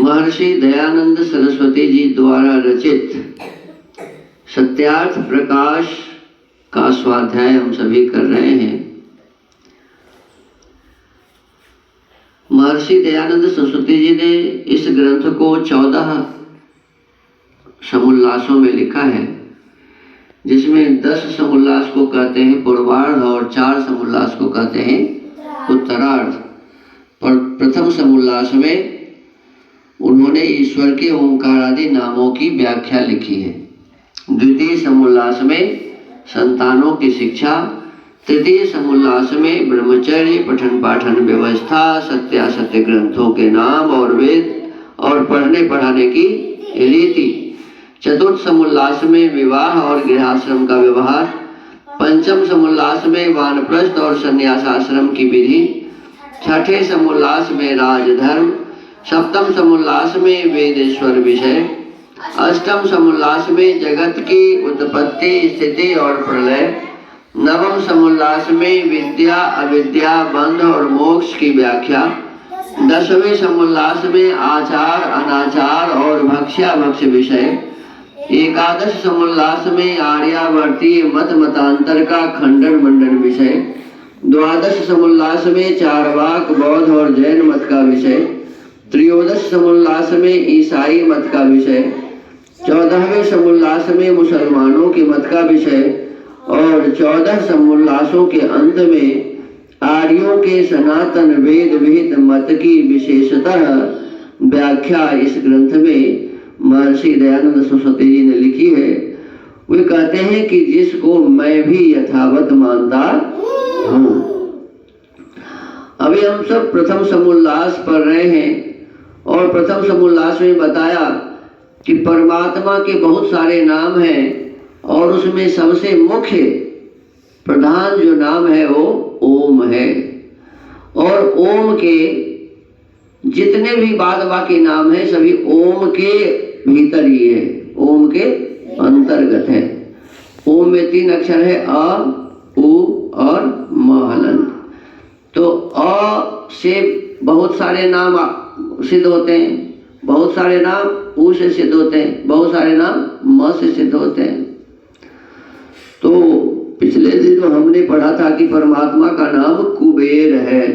महर्षि दयानंद सरस्वती जी द्वारा रचित सत्यार्थ प्रकाश का स्वाध्याय हम सभी कर रहे हैं। महर्षि दयानंद सरस्वती जी ने इस ग्रंथ को 14 समोल्लासों में लिखा है, जिसमें 10 समोल्लास को कहते हैं पूर्वार्ध और 4 समोल्लास को कहते हैं उत्तरार्ध। पर प्रथम समोल्लास में उन्होंने ईश्वर के ओंकार आदि नामों की व्याख्या लिखी है। द्वितीय समोल्लास में संतानों की शिक्षा, तृतीय समोल्लास में ब्रह्मचर्य, पठन पाठन व्यवस्था, सत्यासत्य ग्रंथों के नाम और वेद और पढ़ने पढ़ाने की रीति, चतुर्थ समोल्लास में विवाह और गृहाश्रम का व्यवहार, पंचम समोल्लास में वानप्रस्थ और संन्यासाश्रम की विधि, छठे समोल्लास में राजधर्म, सप्तम समोल्लास में वेदेश्वर विषय, अष्टम समोल्लास में जगत की उत्पत्ति, स्थिति और प्रलय, नवम समोल्लास में विद्या अविद्या, बंध और मोक्ष की व्याख्या, 10वें समोल्लास में आचार अनाचार और भक्ष्या भक्ष्य विषय, एकादश समोल्लास में आर्यावर्तीय मत मतांतर का खंडन मंडन विषय, द्वादश समोल्लास में चारवाक बौद्ध और जैन मत का विषय, त्रयोदश समोल्लास में ईसाई मत का विषय, 14वें समोल्लास में मुसलमानों के मत का विषय और 14 समोल्लासों के अंत में आर्यों के सनातन वेद विहित मत की विशेषतः व्याख्या इस ग्रंथ में महर्षि दयानंद सरस्वती जी ने लिखी है। वे कहते हैं कि जिसको मैं भी यथावत मानता हूँ। अभी हम सब प्रथम समोल्लास पढ़ रहे हैं और प्रथम समोल्लास में बताया कि परमात्मा के बहुत सारे नाम हैं और उसमें सबसे मुख्य प्रधान जो नाम है वो ओम है। और ओम के जितने भी बाद बाकी नाम हैं सभी ओम के भीतर ही है, ओम के अंतर्गत है। ओम में 3 अक्षर है अ, उ और म हलंत। तो अ से बहुत सारे नाम सिद्ध होते हैं, बहुत सारे नाम उ से सिद्ध होते हैं, बहुत सारे नाम म से सिद्ध होते हैं। तो पिछले दिनों हमने पढ़ा था कि परमात्मा का नाम कुबेर है।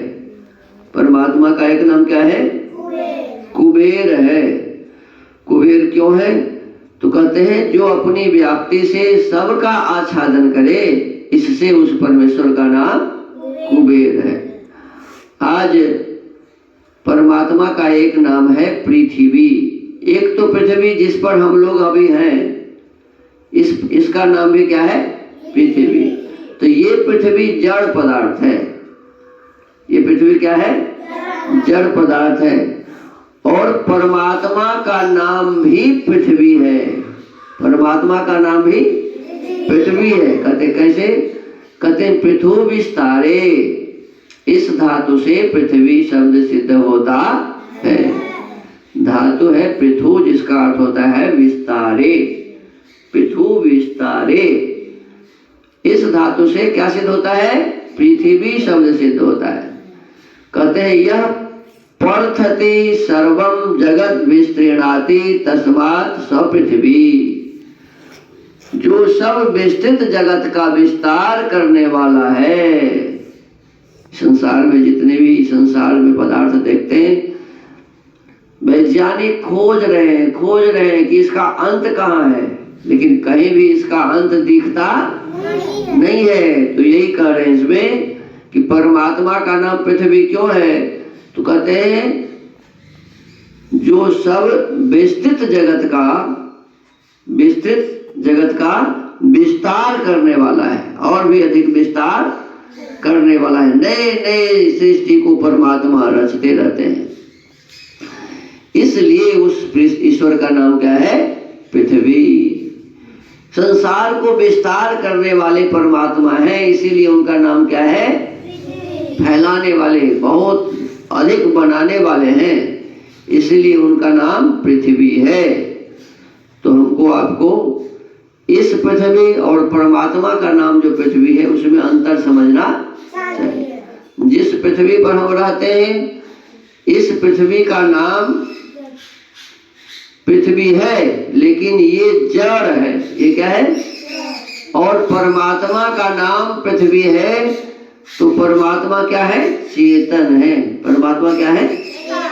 परमात्मा का एक नाम क्या है? कुबेर है। कुबेर क्यों है? तो कहते हैं जो अपनी व्याप्ति से सबका आच्छादन करे, इससे उस परमेश्वर का नाम कुबेर है। आज परमात्मा का एक नाम है पृथ्वी। एक तो पृथ्वी जिस पर हम लोग अभी हैं, इसका नाम भी क्या है? पृथ्वी। तो ये पृथ्वी जड़ पदार्थ है। ये पृथ्वी क्या है? जड़ पदार्थ है। और परमात्मा का नाम भी पृथ्वी है। परमात्मा का नाम भी पृथ्वी है। कहते कैसे? कहते पृथु विस्तारे, इस धातु से पृथ्वी शब्द सिद्ध होता है। धातु है पृथु, जिसका अर्थ होता है विस्तारे। पृथु विस्तारे, इस धातु से क्या सिद्ध होता है? पृथ्वी शब्द सिद्ध होता है। कहते हैं यह पर्थति सर्वम जगत विस्तृणाति तस्मात् स पृथ्वी। जो सब विस्तृत जगत का विस्तार करने वाला है। संसार में जितने भी संसार में पदार्थ देखते हैं, वैज्ञानिक खोज रहे हैं कि इसका अंत कहाँ है, लेकिन कहीं भी इसका अंत दिखता नहीं है। तो यही कह रहे हैं इसमें कि परमात्मा का नाम पृथ्वी क्यों है? तो कहते हैं जो सब विस्तृत जगत का विस्तार करने वाला है और भी अधिक विस्तार करने वाला है। नए नए सृष्टि को परमात्मा रचते रहते हैं। इसलिए उस ईश्वर का नाम क्या है? पृथ्वी। संसार को विस्तार करने वाले परमात्मा है, इसीलिए उनका नाम क्या है? फैलाने वाले, बहुत अधिक बनाने वाले हैं, इसलिए उनका नाम पृथ्वी है। तो हमको आपको इस पृथ्वी और परमात्मा का नाम जो पृथ्वी है उसमें अंतर समझना चाहिए। जिस पृथ्वी पर हम रहते हैं, इस पृथ्वी का नाम पृथ्वी है लेकिन ये जड़ है। ये क्या है? और परमात्मा का नाम पृथ्वी है, तो परमात्मा क्या है? चेतन है। परमात्मा क्या है?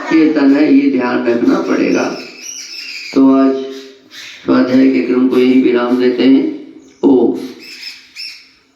चेतन है। ये ध्यान रखना पड़ेगा। तो आज स्वाध्याय के क्रम को यही विराम देते हैं।